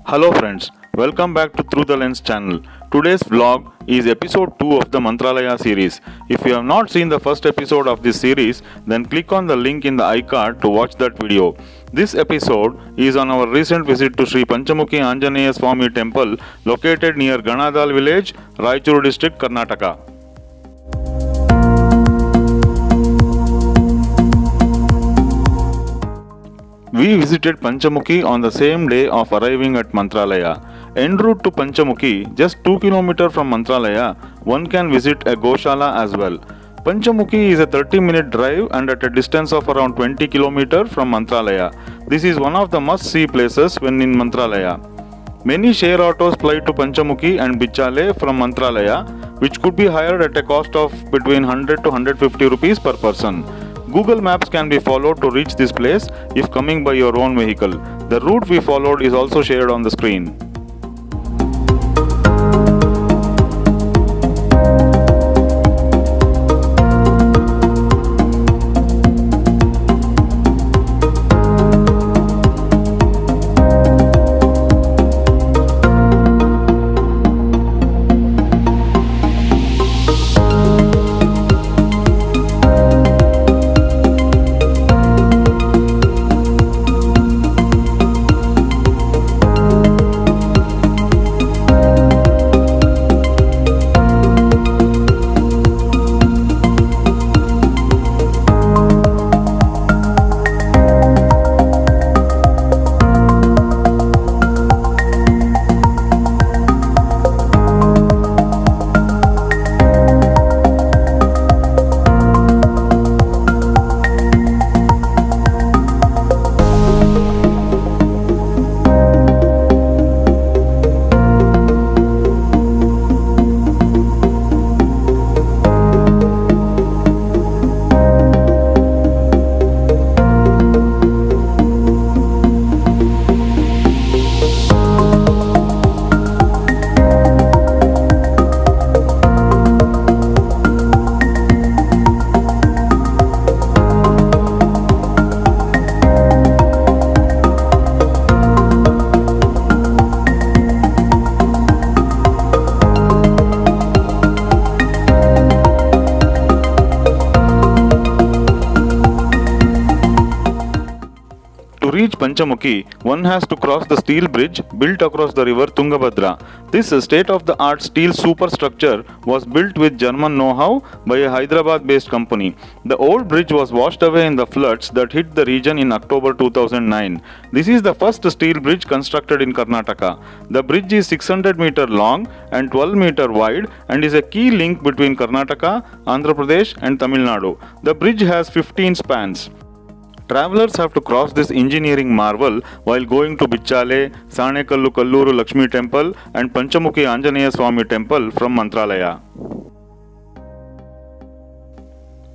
Hello friends, welcome back to Through the Lens channel. Today's vlog is episode 2 of the Mantralaya series. If you have not seen the first episode of this series, then click on the link in the iCard to watch that video. This episode is on our recent visit to Sri Panchamukhi Anjaneya Swami temple located near Ganadal village, Raichuru district, Karnataka. We visited Panchamukhi on the same day of arriving at Mantralaya. En route to Panchamukhi, just 2 km from Mantralaya, one can visit a Goshala as well. Panchamukhi is a 30-minute drive and at a distance of around 20 km from Mantralaya. This is one of the must-see places when in Mantralaya. Many share autos ply to Panchamukhi and Bichale from Mantralaya, which could be hired at a cost of between 100 to 150 rupees per person. Google Maps can be followed to reach this place if coming by your own vehicle. The route we followed is also shared on the screen. To reach Panchamukhi, one has to cross the steel bridge built across the river Tungabhadra. This state-of-the-art steel superstructure was built with German know-how by a Hyderabad-based company. The old bridge was washed away in the floods that hit the region in October 2009. This is the first steel bridge constructed in Karnataka. The bridge is 600 meter long and 12 meter wide and is a key link between Karnataka, Andhra Pradesh and Tamil Nadu. The bridge has 15 spans. Travelers have to cross this engineering marvel while going to Bichale, Sanekallu Kalluru Lakshmi Temple and Panchamukhi Anjaneya Swami Temple from Mantralaya.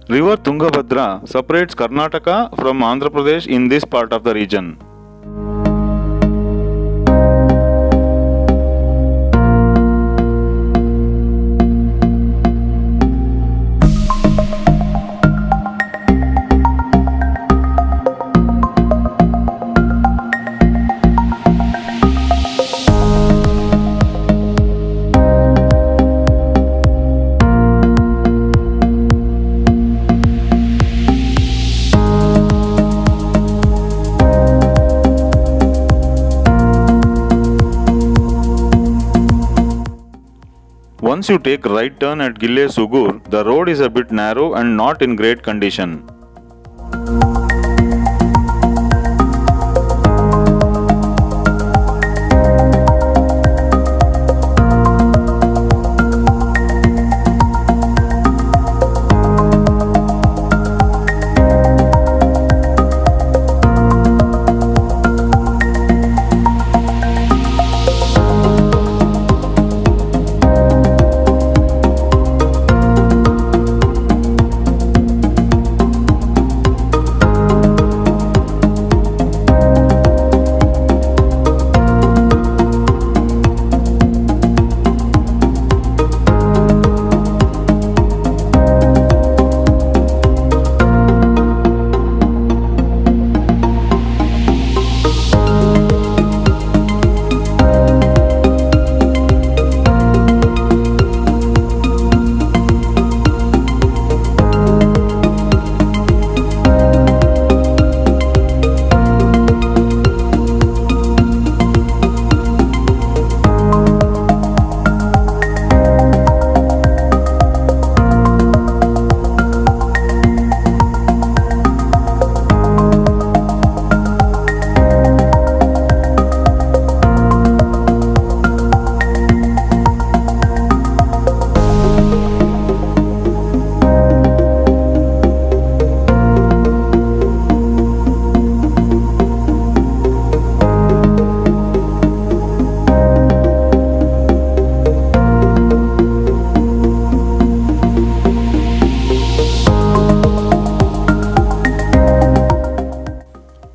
River Tungabhadra separates Karnataka from Andhra Pradesh in this part of the region. Once you take right turn at Gille Sugur, the road is a bit narrow and not in great condition.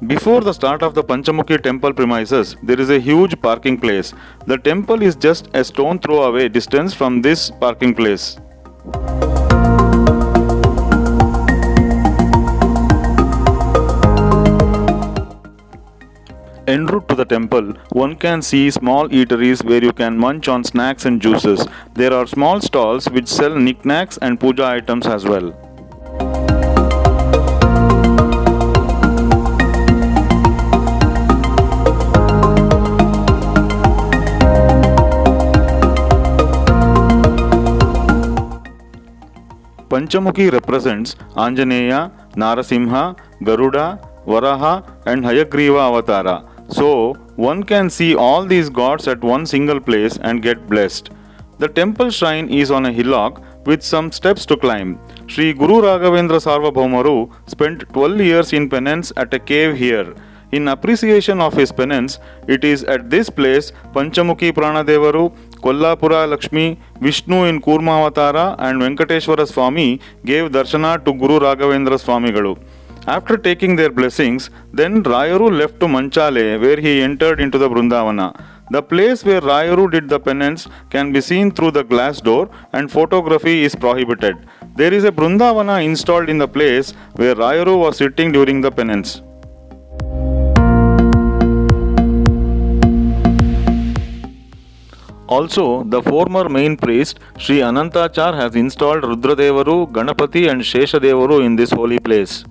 Before the start of the Panchamukhi temple premises, there is a huge parking place. The temple is just a stone throw away distance from this parking place. En route to the temple, one can see small eateries where you can munch on snacks and juices. There are small stalls which sell knickknacks and puja items as well. Panchamukhi represents Anjaneya, Narasimha, Garuda, Varaha and Hayagriva Avatara. So, one can see all these gods at one single place and get blessed. The temple shrine is on a hillock with some steps to climb. Sri Guru Raghavendra Sarvabhaumaru spent 12 years in penance at a cave here. In appreciation of his penance, it is at this place Panchamukhi Pranadevaru, Kollapura Lakshmi, Vishnu in Kurmavatara and Venkateshwara Swami gave darshana to Guru Raghavendra Swamigalu. After taking their blessings, then Rayuru left to Manchale where he entered into the Brundavana. The place where Rayuru did the penance can be seen through the glass door and photography is prohibited. There is a Brundavana installed in the place where Rayuru was sitting during the penance. Also, the former main priest Sri Anantachar has installed Rudradevaru, Ganapati and Sheshadevaru in this holy place.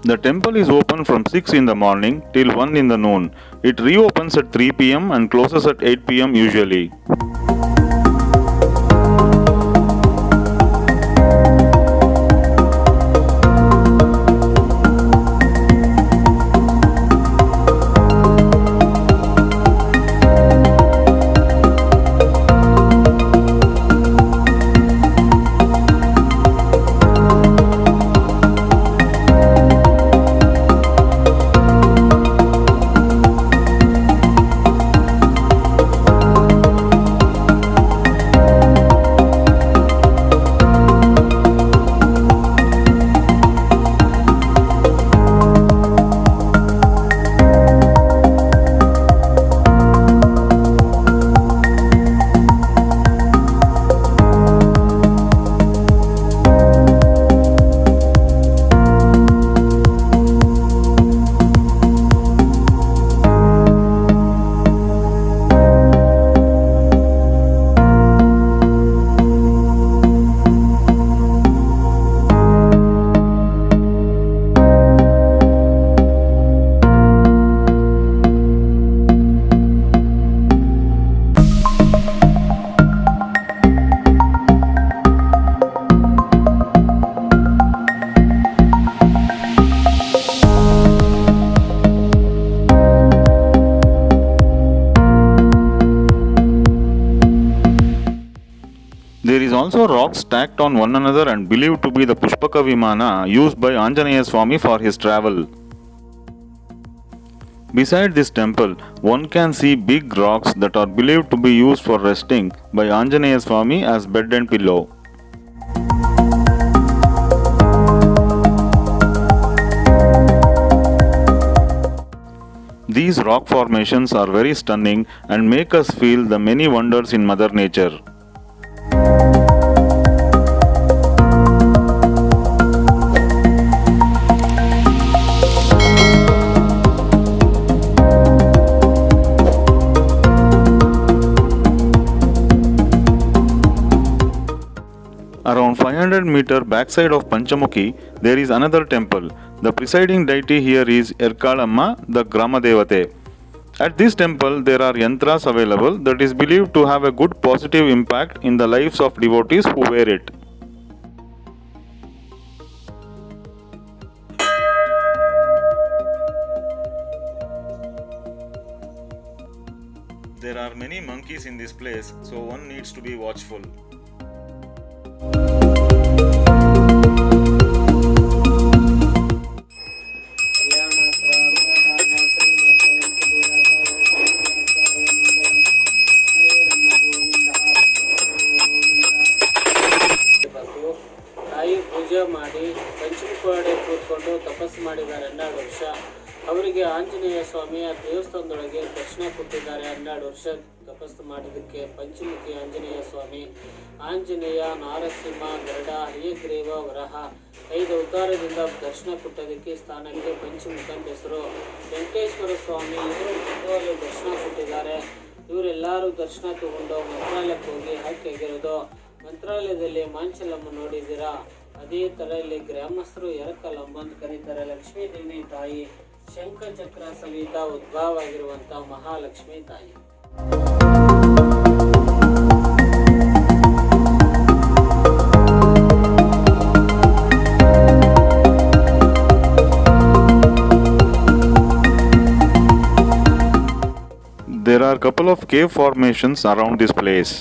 The temple is open from 6 in the morning till 1 in the noon. It reopens at 3 pm and closes at 8 pm usually. also rocks stacked on one another and believed to be the Pushpaka Vimana used by Anjaneya Swami for his travel. Beside this temple, one can see big rocks that are believed to be used for resting by Anjaneya Swami as bed and pillow. These rock formations are very stunning and make us feel the many wonders in Mother Nature. Around 500-meter backside of Panchamukhi, there is another temple. The presiding deity here is Erkalamma, the Grama Devate. At this temple, there are yantras available that is believed to have a good positive impact in the lives of devotees who wear it. There are many monkeys in this place, so one needs to be watchful. ತಾಯಿ ಪೂಜೆ ಮಾಡಿ ಪಂಚಮುಖಿ ಕೂತ್ಕೊಂಡು ತಪಸ್ಸು ಮಾಡಿದ್ದಾರೆ 12 ವರ್ಷ. ಅವರಿಗೆ ಆಂಜನೇಯ ಸ್ವಾಮಿಯ ದೇವಸ್ಥಾನದೊಳಗೆ ದರ್ಶನ ಕೊಟ್ಟಿದ್ದಾರೆ. 12 ವರ್ಷ ತಪಸ್ಸು ಮಾಡಿದ್ದಕ್ಕೆ ಪಂಚಮುಖಿ ಆಂಜನೇಯ ಸ್ವಾಮಿ, ಆಂಜನೇಯ, ನಾರಸಿಂಹ, ಗರುಡ, ಹಯಗ್ರೀವ, ವರಹ 5 ಅವತಾರದಿಂದ ದರ್ಶನ ಕೊಟ್ಟದಕ್ಕೆ ಸ್ಥಾನಕ್ಕೆ ಪಂಚಮುಖ ಅಂತ ಹೆಸರು. ವೆಂಕಟೇಶ್ವರ ಸ್ವಾಮಿ ಇವರು ದರ್ಶನ ಕೊಟ್ಟಿದ್ದಾರೆ. ಇವರೆಲ್ಲರೂ ದರ್ಶನ ತಗೊಂಡು ಮಂತ್ರಾಲಯಕ್ಕೆ ಹೋಗಿ ಹಕ್ಕಿಯಾಗಿರೋದು. ಮಂತ್ರಾಲಯದಲ್ಲಿ ಮಾಂಚಲಮ್ಮ ನೋಡಿದ್ದೀರಾ, ಅದೇ ಥರ ಇಲ್ಲಿ ಗ್ರಾಮಸ್ಥರು ಎರಕಲಮ್ಮ ಅಂತ ಕರೀತಾರೆ. ಲಕ್ಷ್ಮೀ ದೇವಿ ತಾಯಿ, ಶಂಖ ಚಕ್ರ ಸಮೇತ ಉದ್ಭವ ಆಗಿರುವಂಥ ಮಹಾಲಕ್ಷ್ಮಿ ತಾಯಿ. There are a couple of cave formations around this place.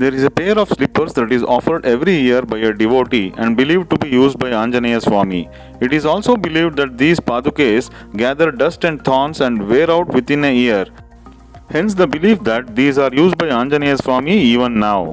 There is a pair of slippers that is offered every year by a devotee and believed to be used by Anjaneya Swami. It is also believed that these padukes gather dust and thorns and wear out within a year. Hence the belief that these are used by Anjaneya Swami even now.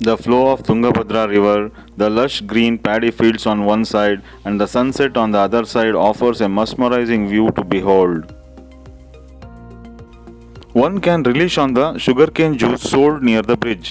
The flow of Tungabhadra river, the lush green paddy fields on one side and the sunset on the other side offers a mesmerizing view to behold. One can relish on the sugarcane juice sold near the bridge.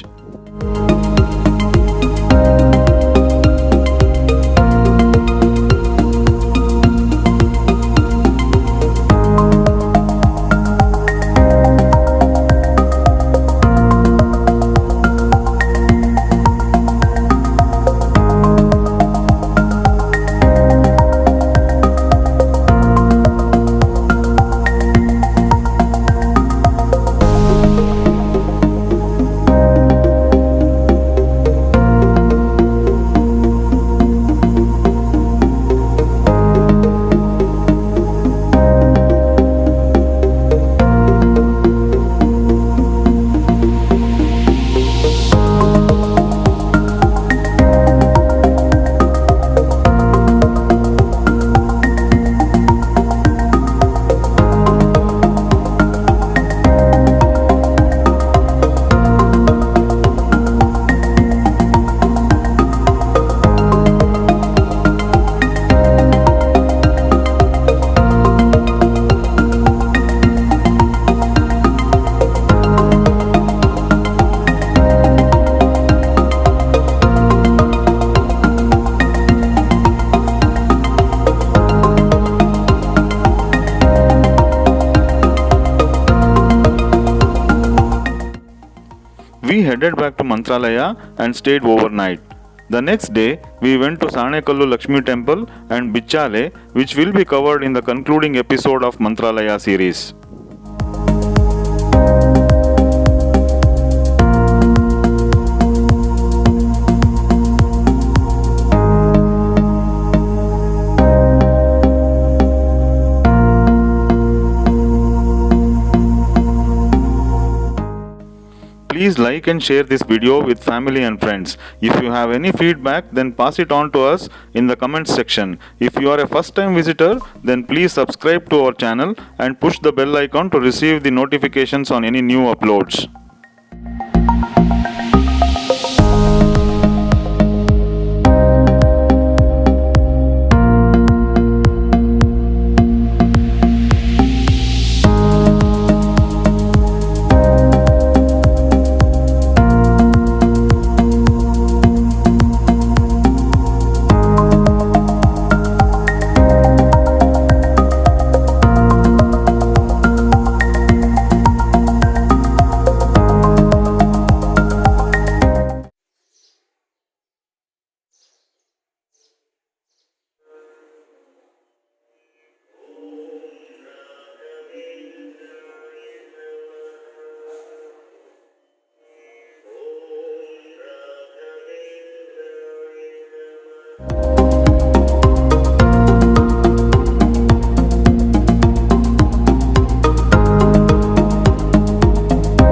We headed back to Mantralaya and stayed overnight. The next day, we went to Sanekallu Lakshmi Temple and Bichale, which will be covered in the concluding episode of Mantralaya series. Please like and share this video with family and friends. If you have any feedback, then pass it on to us in the comments section. If you are a first time visitor, then please subscribe to our channel and push the bell icon to receive the notifications on any new uploads.